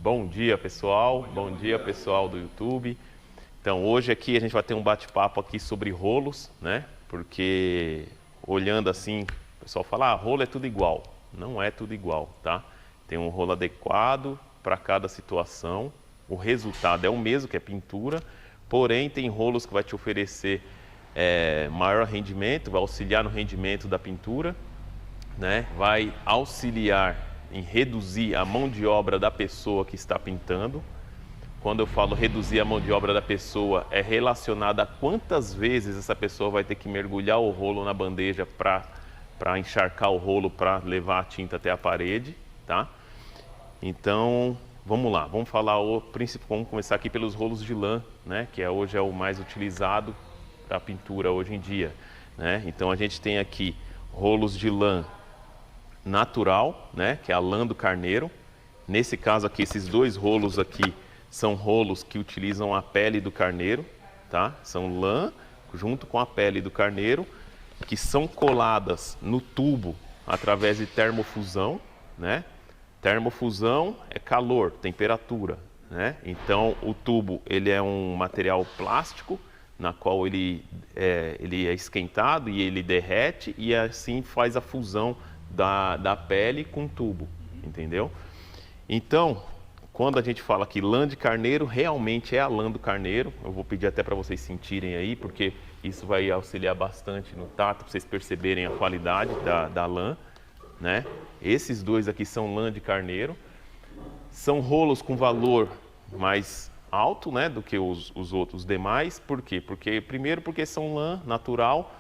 Bom dia, pessoal. Bom dia, pessoal do YouTube. Então, hoje aqui a gente vai ter um bate-papo aqui sobre rolos, né? Porque olhando assim, o pessoal fala, rolo é tudo igual. Não é tudo igual, tá? Tem um rolo adequado para cada situação. O resultado é o mesmo, que é pintura. Porém, tem rolos que vai te oferecer maior rendimento, vai auxiliar no rendimento da pintura, né? Vai auxiliar em reduzir a mão de obra da pessoa que está pintando. Quando eu falo reduzir a mão de obra da pessoa, é relacionada a quantas vezes essa pessoa vai ter que mergulhar o rolo na bandeja para encharcar o rolo, para levar a tinta até a parede, tá? Então, vamos lá, vamos começar aqui pelos rolos de lã, né? Que hoje é o mais utilizado para a pintura hoje em dia, né? Então a gente tem aqui rolos de lã natural, né, que é a lã do carneiro. Nesse caso aqui, esses dois rolos aqui são rolos que utilizam a pele do carneiro, tá? São lã junto com a pele do carneiro, que são coladas no tubo através de termofusão, né? Termofusão é calor, temperatura, né? Então o tubo ele é um material plástico na qual ele é esquentado e ele derrete e assim faz a fusão da pele com o tubo, entendeu? Então, quando a gente fala que lã de carneiro, realmente é a lã do carneiro. Eu vou pedir até para vocês sentirem aí, porque isso vai auxiliar bastante no tato, para vocês perceberem a qualidade da lã, né? Esses dois aqui são lã de carneiro. São rolos com valor mais alto, né, do que os outros demais. Por quê? Primeiro porque são lã natural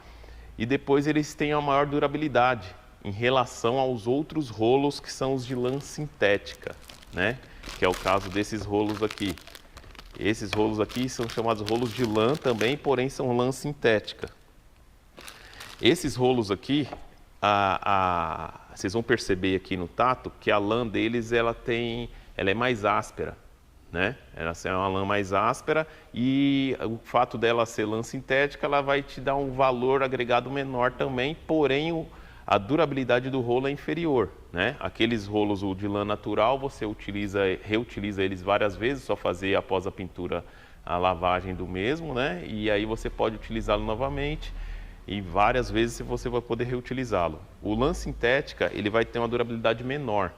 e depois eles têm a maior durabilidade em relação aos outros rolos que são os de lã sintética, né? Que é o caso desses rolos aqui. Esses rolos aqui são chamados rolos de lã também, porém são lã sintética. Esses rolos aqui, vocês vão perceber aqui no tato que a lã deles ela é mais áspera, né? Ela é uma lã mais áspera e o fato dela ser lã sintética, ela vai te dar um valor agregado menor também, porém a durabilidade do rolo é inferior, né? Aqueles rolos de lã natural, você reutiliza eles várias vezes, só fazer após a pintura a lavagem do mesmo, né? E aí você pode utilizá-lo novamente e várias vezes você vai poder reutilizá-lo. O lã sintética, ele vai ter uma durabilidade menor,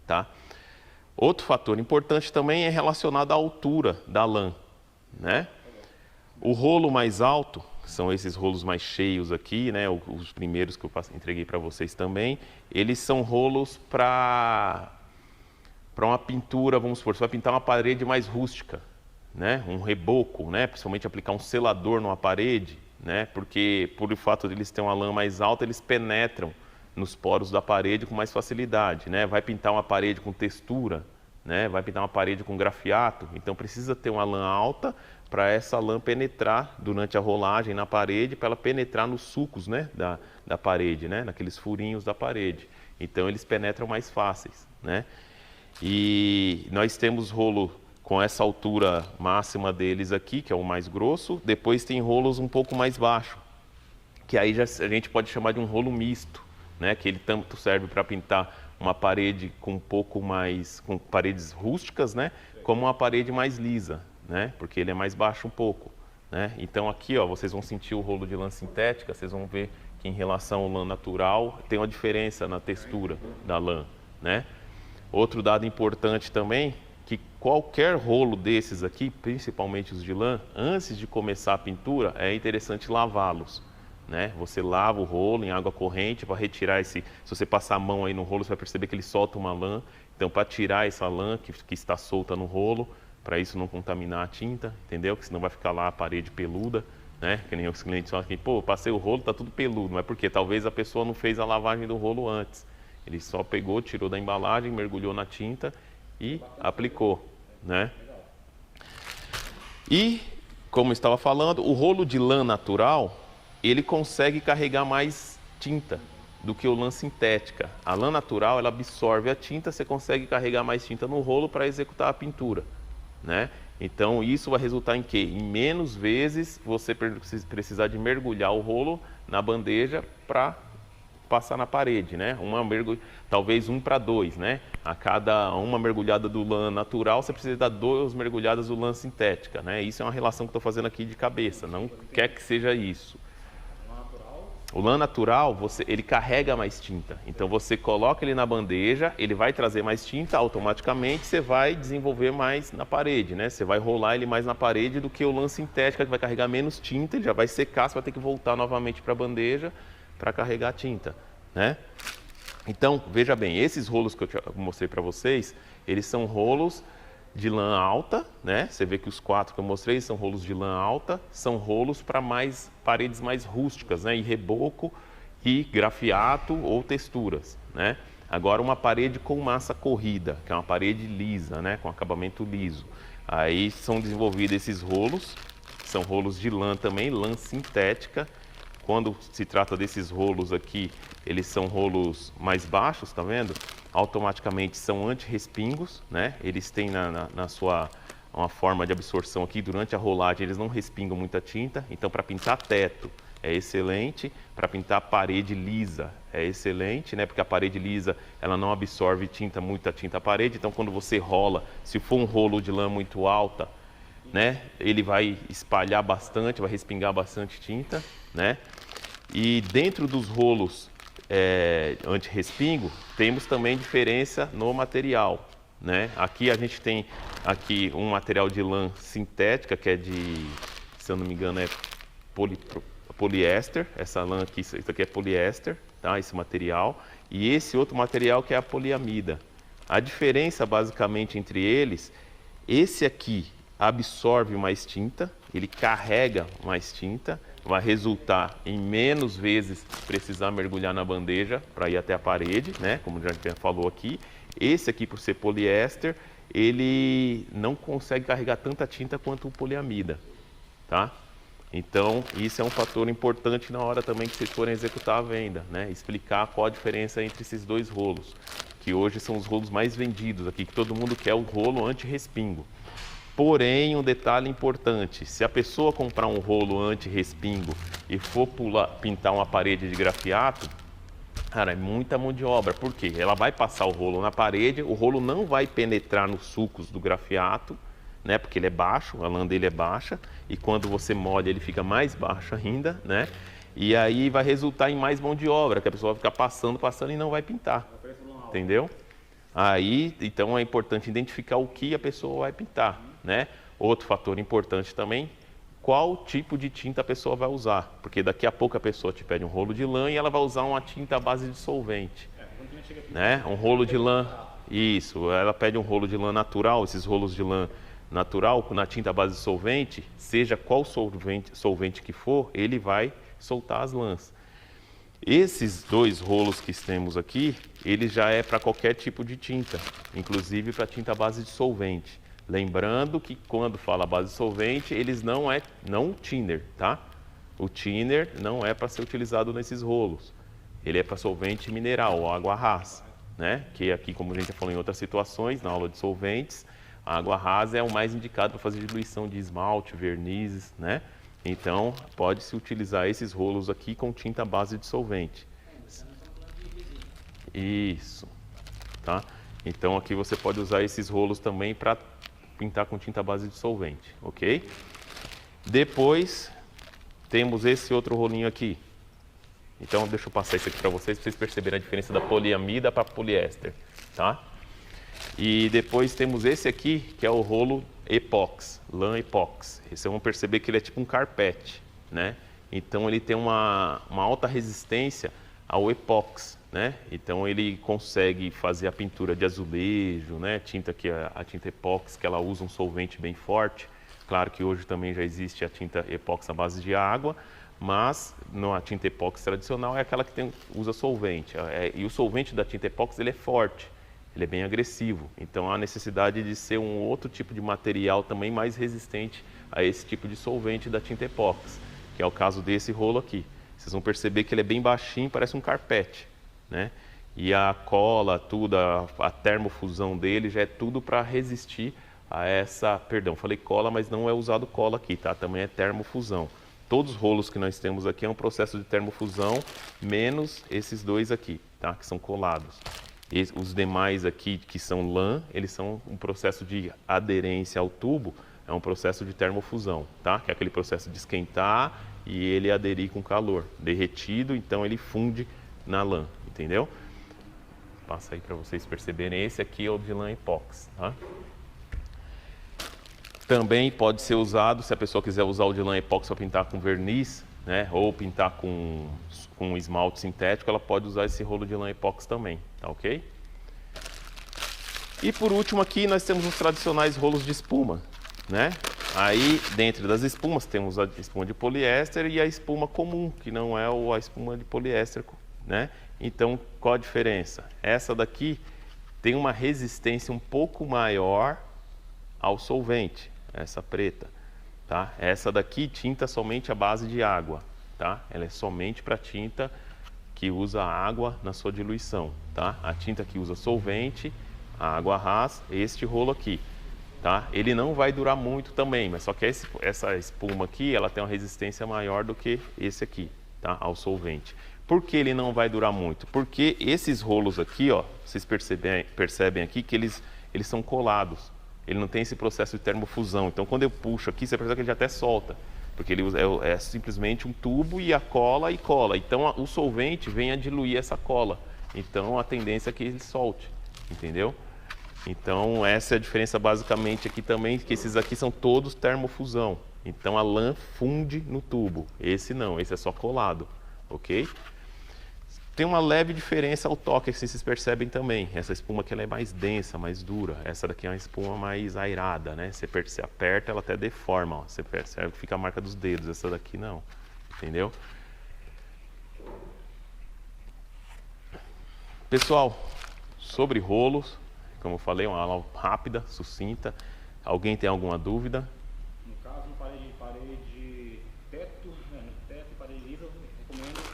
tá? Outro fator importante também é relacionado à altura da lã, né? O rolo mais alto, são esses rolos mais cheios aqui, né? Os primeiros que eu entreguei para vocês também. Eles são rolos para uma pintura, vamos supor, você vai pintar uma parede mais rústica, né? Um reboco, né? Principalmente aplicar um selador numa parede, né? Porque por o fato de eles terem uma lã mais alta, eles penetram nos poros da parede com mais facilidade, né? Vai pintar uma parede com textura, né? Vai pintar uma parede com grafiato, então precisa ter uma lã alta para essa lã penetrar durante a rolagem na parede, para ela penetrar nos sulcos, né, da parede, né, naqueles furinhos da parede. Então eles penetram mais fáceis, né? E nós temos rolo com essa altura máxima deles aqui, que é o mais grosso. Depois tem rolos um pouco mais baixo, que aí a gente pode chamar de um rolo misto, né, que ele tanto serve para pintar uma parede com paredes rústicas, né, como uma parede mais lisa, né? Porque ele é mais baixo um pouco, né? Então aqui, ó, vocês vão sentir o rolo de lã sintética, vocês vão ver que em relação ao lã natural tem uma diferença na textura da lã, né? Outro dado importante também, que qualquer rolo desses aqui, principalmente os de lã, antes de começar a pintura, é interessante lavá-los, né? Você lava o rolo em água corrente para retirar se você passar a mão aí no rolo, você vai perceber que ele solta uma lã. Então, para tirar essa lã que está solta no rolo, para isso não contaminar a tinta, entendeu? Que senão vai ficar lá a parede peluda, né? Que nem os clientes falam aqui, pô, passei o rolo, tá tudo peludo. Mas por quê? Talvez a pessoa não fez a lavagem do rolo antes. Ele só pegou, tirou da embalagem, mergulhou na tinta e aplicou, né? E, como eu estava falando, o rolo de lã natural, ele consegue carregar mais tinta do que o lã sintética. A lã natural, ela absorve a tinta, você consegue carregar mais tinta no rolo para executar a pintura, né? Então isso vai resultar em quê? Em menos vezes você precisar de mergulhar o rolo na bandeja para passar na parede, né? Talvez 1 para 2, né? A cada uma mergulhada do lã natural, você precisa dar 2 mergulhadas do lã sintética, né? Isso é uma relação que eu estou fazendo aqui de cabeça, não quer que seja isso. O lã natural, ele carrega mais tinta. Então você coloca ele na bandeja, ele vai trazer mais tinta, automaticamente você vai desenvolver mais na parede, né? Você vai rolar ele mais na parede do que o lã sintético, que vai carregar menos tinta, ele já vai secar, você vai ter que voltar novamente para a bandeja para carregar a tinta, né? Então, veja bem, esses rolos que eu mostrei para vocês, eles são rolos de lã alta, né? Você vê que os 4 que eu mostrei são rolos de lã alta, são rolos para paredes mais rústicas, né? E reboco e grafiato ou texturas, né? Agora uma parede com massa corrida, que é uma parede lisa, né? Com acabamento liso. Aí são desenvolvidos esses rolos, são rolos de lã também, lã sintética. Quando se trata desses rolos aqui, eles são rolos mais baixos, tá vendo? Automaticamente são anti-respingos, né? Eles têm na sua uma forma de absorção aqui, durante a rolagem eles não respingam muita tinta, então para pintar teto é excelente, para pintar parede lisa é excelente, né? Porque a parede lisa ela não absorve muita tinta à parede, então quando você rola, se for um rolo de lã muito alta, né? Ele vai espalhar bastante, vai respingar bastante tinta, né? E dentro dos rolos anti-respingo, temos também diferença no material, né? Aqui a gente tem aqui um material de lã sintética, que é se eu não me engano, é poliéster. Essa lã aqui, isso aqui é poliéster, tá? Esse material. E esse outro material que é a poliamida. A diferença basicamente entre eles, esse aqui absorve mais tinta, ele carrega mais tinta, vai resultar em menos vezes precisar mergulhar na bandeja para ir até a parede, né? Como já falou aqui. Esse aqui, por ser poliéster, ele não consegue carregar tanta tinta quanto o poliamida, tá? Então, isso é um fator importante na hora também que vocês forem executar a venda, né? Explicar qual a diferença entre esses dois rolos, que hoje são os rolos mais vendidos aqui, que todo mundo quer o rolo anti-respingo. Porém, um detalhe importante, se a pessoa comprar um rolo anti-respingo e for pintar uma parede de grafiato, cara, é muita mão de obra. Por quê? Ela vai passar o rolo na parede, o rolo não vai penetrar nos sulcos do grafiato, né? Porque ele é baixo, a lã dele é baixa, e quando você molha ele fica mais baixo ainda, né? E aí vai resultar em mais mão de obra, que a pessoa vai ficar passando e não vai pintar, entendeu? Aí, então é importante identificar o que a pessoa vai pintar, né? Outro fator importante também, qual tipo de tinta a pessoa vai usar, porque daqui a pouco a pessoa te pede um rolo de lã e ela vai usar uma tinta à base de solvente, né? Um rolo de lã, isso, ela pede um rolo de lã natural, esses rolos de lã natural na tinta à base de solvente, seja qual solvente que for, ele vai soltar as lãs. Esses dois rolos que temos aqui, ele já é para qualquer tipo de tinta, inclusive para tinta à base de solvente. Lembrando que quando fala base de solvente, eles não thinner, tá? O thinner não é para ser utilizado nesses rolos. Ele é para solvente mineral, ou água rasa, né? Que aqui, como a gente já falou em outras situações, na aula de solventes, a água rasa é o mais indicado para fazer diluição de esmalte, vernizes, né? Então, pode-se utilizar esses rolos aqui com tinta à base de solvente. Isso, tá? Então, aqui você pode usar esses rolos também para pintar com tinta à base de solvente, ok? Depois, temos esse outro rolinho aqui. Então, deixa eu passar isso aqui para vocês perceberem a diferença da poliamida para poliéster, tá? E depois temos esse aqui, que é o rolo epox, lã epox. Vocês vão perceber que ele é tipo um carpete, né? Então ele tem uma alta resistência ao epox, né? Então ele consegue fazer a pintura de azulejo, né? A tinta epox, que ela usa um solvente bem forte. Claro que hoje também já existe a tinta epox à base de água, mas a tinta epox tradicional é aquela que usa solvente. E o solvente da tinta epox ele é forte. Ele é bem agressivo, então há necessidade de ser um outro tipo de material também mais resistente a esse tipo de solvente da tinta epox, que é o caso desse rolo aqui. Vocês vão perceber que ele é bem baixinho, parece um carpete, né? E a cola, tudo, a termofusão dele já é tudo para resistir a essa... Perdão, falei cola, mas não é usado cola aqui, tá? Também é termofusão. Todos os rolos que nós temos aqui é um processo de termofusão, menos esses dois aqui, tá? Que são colados. Os demais aqui, que são lã, eles são um processo de aderência ao tubo, é um processo de termofusão, tá? Que é aquele processo de esquentar e ele aderir com calor. Derretido, então ele funde na lã, entendeu? Passa aí para vocês perceberem. Esse aqui é o de lã epóxi, tá? Também pode ser usado, se a pessoa quiser usar o de lã epóxi para pintar com verniz, né? Ou pintar com esmalte sintético, ela pode usar esse rolo de lã epóxi também, tá ok? E por último aqui nós temos os tradicionais rolos de espuma, né? Aí dentro das espumas temos a espuma de poliéster e a espuma comum, que não é a espuma de poliéster, né? Então qual a diferença? Essa daqui tem uma resistência um pouco maior ao solvente, essa preta, tá? Essa daqui tinta somente à base de água, tá? Ela é somente para tinta que usa água na sua diluição, tá? A tinta que usa solvente, a água ras, este rolo aqui, tá? Ele não vai durar muito também, mas só que essa espuma aqui, ela tem uma resistência maior do que esse aqui, tá? Ao solvente. Por que ele não vai durar muito? Porque esses rolos aqui, ó, vocês percebem aqui que eles são colados. Ele não tem esse processo de termofusão. Então, quando eu puxo aqui, você percebe que ele já até solta. Porque ele é simplesmente um tubo e a cola e cola. Então, o solvente vem a diluir essa cola. Então, a tendência é que ele solte, entendeu? Então, essa é a diferença basicamente aqui também, que esses aqui são todos termofusão. Então, a lã funde no tubo. Esse não, esse é só colado, ok? Tem uma leve diferença ao toque, assim vocês percebem também. Essa espuma aqui ela é mais densa, mais dura. Essa daqui é uma espuma mais airada, né? Você aperta, ela até deforma, ó. Você percebe que fica a marca dos dedos. Essa daqui não, entendeu? Pessoal, sobre rolos, como eu falei, uma aula rápida, sucinta. Alguém tem alguma dúvida? No caso, parede teto, né? Teto e parede lisa, eu recomendo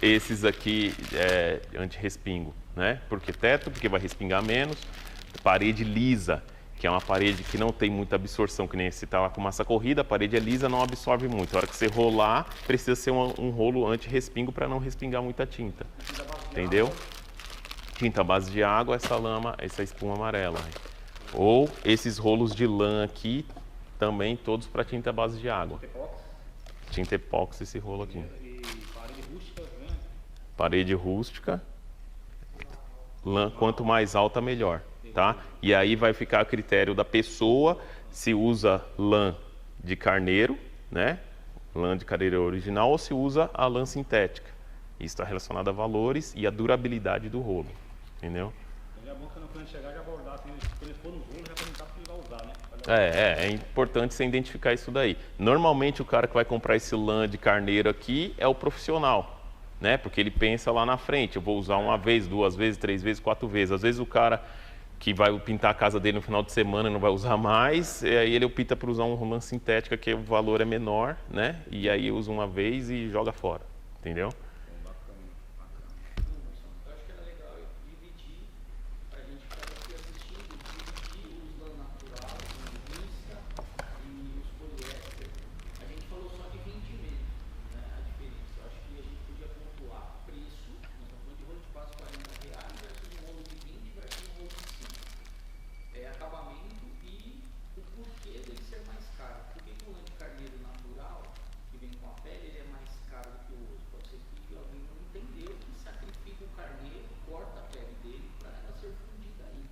esses aqui é anti-respingo, né? Porque teto, porque vai respingar menos. Parede lisa, que é uma parede que não tem muita absorção, que nem se está lá com massa corrida, a parede é lisa, não absorve muito. A hora que você rolar, precisa ser um rolo anti-respingo para não respingar muita tinta. Entendeu? Tinta à base de água, essa espuma amarela. Ou esses rolos de lã aqui, também todos para tinta à base de água. Tinta epóxi, esse rolo aqui. Parede rústica, lã, quanto mais alta, melhor, tá? E aí vai ficar a critério da pessoa se usa lã de carneiro, né? Lã de carneiro original ou se usa a lã sintética. Isso está relacionado a valores e a durabilidade do rolo, entendeu? É bom que quando chegar já abordar, quando ele for no rolo, já perguntar para ele vai usar, né? É importante você identificar isso daí. Normalmente o cara que vai comprar esse lã de carneiro aqui é o profissional, né? Porque ele pensa lá na frente, eu vou usar uma vez, 2 vezes, 3 vezes, 4 vezes. Às vezes o cara que vai pintar a casa dele no final de semana não vai usar mais, e aí ele opta por usar um lã sintética que o valor é menor, né? E aí usa uma vez e joga fora, entendeu?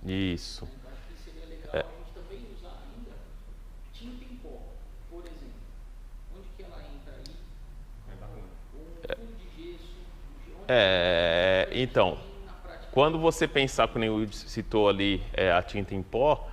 Isso. Eu acho que seria legal a gente também usar ainda tinta em pó, por exemplo. Onde que ela entra aí? Um fundo de gesso. Então, quando você pensar, como o Wilde citou ali, a tinta em pó,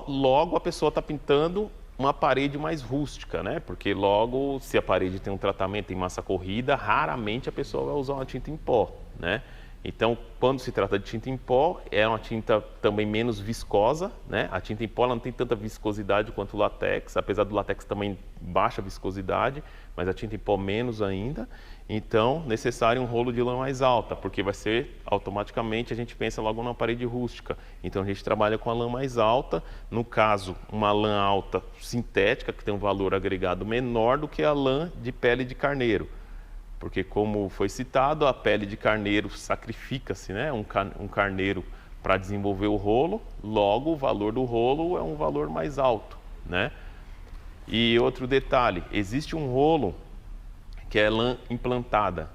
logo a pessoa está pintando uma parede mais rústica, né? Porque logo, se a parede tem um tratamento em massa corrida, raramente a pessoa vai usar uma tinta em pó, né? Então, quando se trata de tinta em pó, é uma tinta também menos viscosa, né? A tinta em pó ela não tem tanta viscosidade quanto o látex, apesar do látex também baixa viscosidade, mas a tinta em pó menos ainda. Então, necessário um rolo de lã mais alta, porque vai ser automaticamente, a gente pensa logo numa parede rústica. Então, a gente trabalha com a lã mais alta, no caso, uma lã alta sintética, que tem um valor agregado menor do que a lã de pele de carneiro. Porque, como foi citado, a pele de carneiro sacrifica-se, né? Um carneiro para desenvolver o rolo, logo o valor do rolo é um valor mais alto, né? E outro detalhe, existe um rolo que é lã implantada,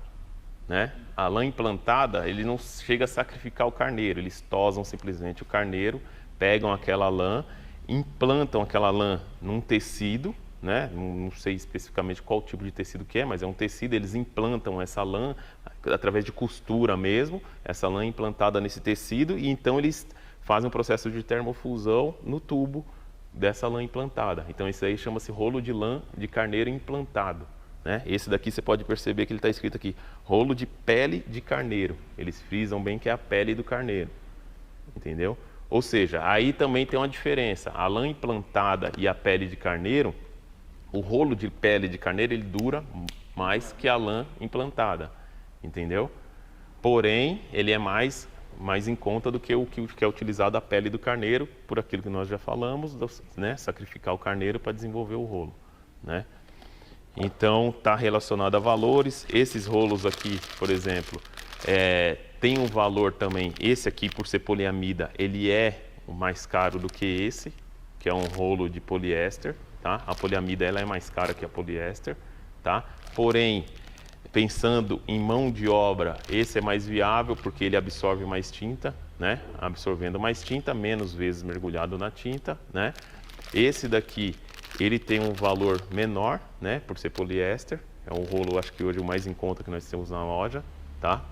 né? A lã implantada, ele não chega a sacrificar o carneiro, eles tosam simplesmente o carneiro, pegam aquela lã, implantam aquela lã num tecido, né? Não sei especificamente qual tipo de tecido que é, mas é um tecido, eles implantam essa lã através de costura mesmo, essa lã implantada nesse tecido, e então eles fazem um processo de termofusão no tubo dessa lã implantada. Então isso aí chama-se rolo de lã de carneiro implantado, né? Esse daqui você pode perceber que ele está escrito aqui, rolo de pele de carneiro. Eles frisam bem que é a pele do carneiro, entendeu? Ou seja, aí também tem uma diferença. A lã implantada e a pele de carneiro, o rolo de pele de carneiro ele dura mais que a lã implantada, entendeu? Porém, ele é mais em conta do que o que é utilizado a pele do carneiro, por aquilo que nós já falamos, né? Sacrificar o carneiro para desenvolver o rolo, né? Então, está relacionado a valores. Esses rolos aqui, por exemplo, tem um valor também. Esse aqui, por ser poliamida, ele é o mais caro do que esse, que é um rolo de poliéster. Tá? A poliamida ela é mais cara que a poliéster, tá? Porém, pensando em mão de obra, esse é mais viável porque ele absorve mais tinta, né? Absorvendo mais tinta, menos vezes mergulhado na tinta, né? Esse daqui, ele tem um valor menor, né? Por ser poliéster, é um rolo, acho que hoje o mais em conta que nós temos na loja, tá?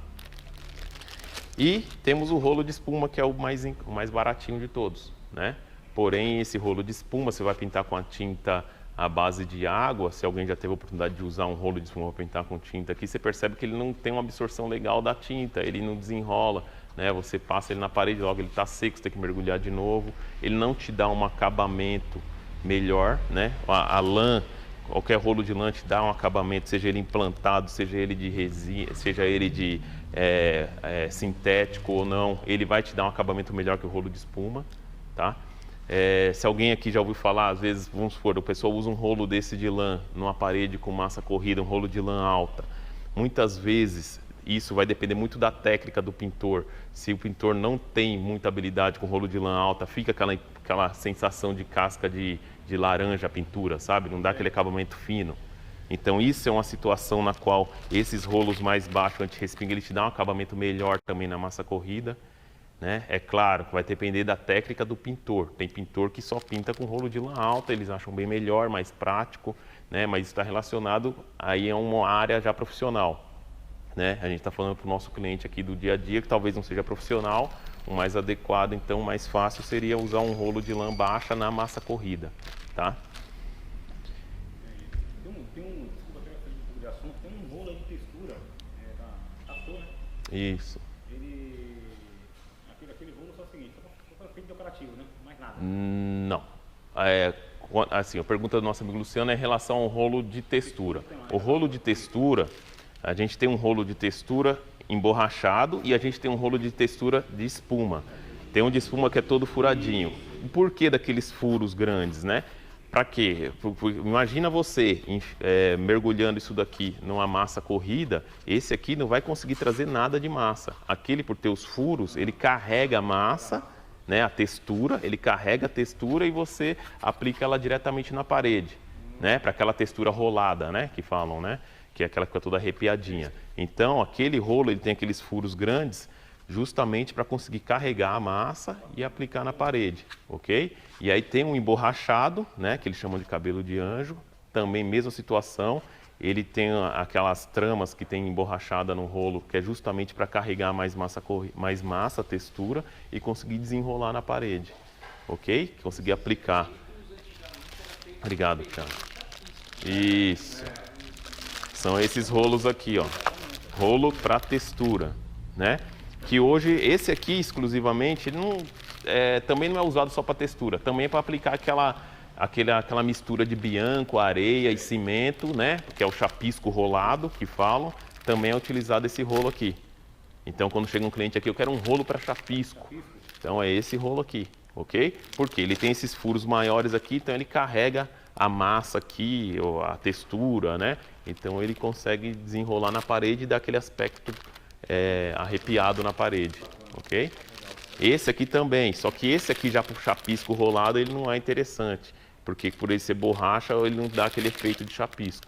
E temos o rolo de espuma, que é o mais baratinho de todos, né? Porém, esse rolo de espuma, você vai pintar com a tinta à base de água. Se alguém já teve a oportunidade de usar um rolo de espuma para pintar com tinta aqui, você percebe que ele não tem uma absorção legal da tinta, ele não desenrola, né? Você passa ele na parede, logo ele está seco, você tem que mergulhar de novo. Ele não te dá um acabamento melhor, né? A lã, qualquer rolo de lã te dá um acabamento, seja ele implantado, seja ele de resina, seja ele de sintético ou não, ele vai te dar um acabamento melhor que o rolo de espuma, tá? Se alguém aqui já ouviu falar, às vezes, vamos supor, o pessoal usa um rolo desse de lã numa parede com massa corrida, um rolo de lã alta. Muitas vezes, isso vai depender muito da técnica do pintor. Se o pintor não tem muita habilidade com rolo de lã alta, fica aquela sensação de casca de laranja a pintura, sabe? Não dá aquele acabamento fino. Então, isso é uma situação na qual esses rolos mais baixos, anti-respingo, ele te dá um acabamento melhor também na massa corrida. Né? É claro que vai depender da técnica do pintor. Tem pintor que só pinta com rolo de lã alta, eles acham bem melhor, mais prático, né? Mas isso está relacionado aí a uma área já profissional, né? A gente está falando para o nosso cliente aqui do dia a dia, que talvez não seja profissional, o mais adequado, então, o mais fácil seria usar um rolo de lã baixa na massa corrida, tá? Desculpa até sair um pouco de assunto, tem um rolo aí de textura da Castor, né? Isso. Aquele rolo só é o seguinte, só para efeito decorativo, né? Mais nada. Não. Assim, a pergunta do nosso amigo Luciano é em relação ao rolo de textura. O rolo de textura, a gente tem um rolo de textura emborrachado e a gente tem um rolo de textura de espuma. Tem um de espuma que é todo furadinho. Por que daqueles furos grandes, né? Para quê? Imagina você mergulhando isso daqui numa massa corrida, esse aqui não vai conseguir trazer nada de massa. Aquele, por ter os furos, ele carrega a massa, né, a textura, ele carrega a textura e você aplica ela diretamente na parede, né, para aquela textura rolada, né, que falam, né, que é aquela que fica toda arrepiadinha. Então, aquele rolo, ele tem aqueles furos grandes, justamente para conseguir carregar a massa e aplicar na parede, ok? E aí tem um emborrachado, né, que eles chamam de cabelo de anjo, também mesma situação, ele tem aquelas tramas que tem emborrachada no rolo, que é justamente para carregar mais massa, textura e conseguir desenrolar na parede, ok? Conseguir aplicar. Obrigado, Thiago. Isso. São esses rolos aqui, ó, rolo para textura, né? que hoje, esse aqui exclusivamente, ele não, também não é usado só para textura, também é para aplicar aquela mistura de bianco, areia e cimento, né? Que é o chapisco rolado, que falam, também é utilizado esse rolo aqui. Então, quando chega um cliente aqui, eu quero um rolo para chapisco. Então, é esse rolo aqui, ok? Porque ele tem esses furos maiores aqui, então ele carrega a massa aqui, ou a textura, né? Então, ele consegue desenrolar na parede e dar aquele aspecto arrepiado na parede, ok? Esse aqui também, só que esse aqui já para o chapisco rolado, ele não é interessante. Porque por ele ser borracha, ele não dá aquele efeito de chapisco.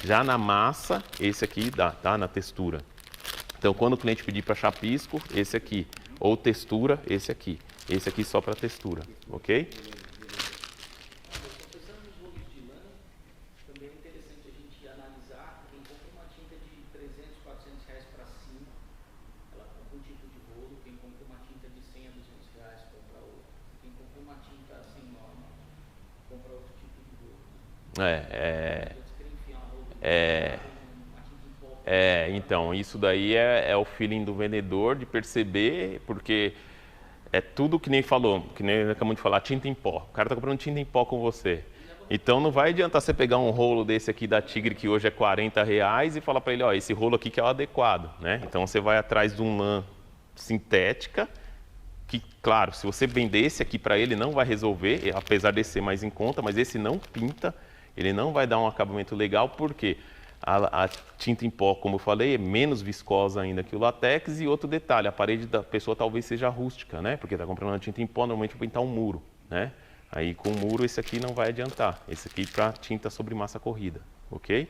Já na massa, esse aqui dá, tá? Na textura. Então, quando o cliente pedir para chapisco, esse aqui. Ou textura, esse aqui. Esse aqui só para textura, ok? Pensando nos rolos de lã, também é interessante a gente analisar. Quem compra uma tinta de 300, 400 reais para cima, ela compra um tipo de rolo. Quem compra uma tinta de 100 a 200 reais, compra outro. Quem compra uma tinta sem norma, compra outro tipo de rolo. Então, isso daí é o feeling do vendedor de perceber, porque é tudo que nem falou, que nem acabamos de falar, tinta em pó. O cara está comprando tinta em pó com você. Então não vai adiantar você pegar um rolo desse aqui da Tigre, que hoje é 40 reais, e falar para ele, ó, esse rolo aqui que é o adequado, né? Então você vai atrás de um lã sintética, que, claro, se você vender esse aqui para ele, não vai resolver, apesar de ser mais em conta, mas esse não pinta, ele não vai dar um acabamento legal, porque a tinta em pó, como eu falei, é menos viscosa ainda que o látex. E outro detalhe, a parede da pessoa talvez seja rústica, né? Porque está comprando uma tinta em pó, normalmente vai pintar um muro, né? Aí com o muro esse aqui não vai adiantar, esse aqui para tinta sobre massa corrida, ok?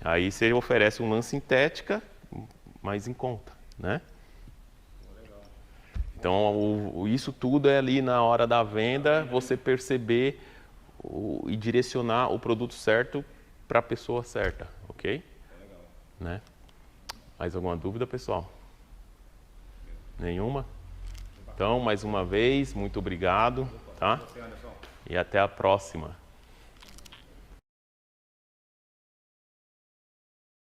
Aí você oferece um lã sintética, mais em conta, né? Então, isso tudo é ali na hora da venda, você perceber e direcionar o produto certo para a pessoa certa, ok? Né? Mais alguma dúvida, pessoal? Nenhuma? Então, mais uma vez, muito obrigado, tá? E até a próxima.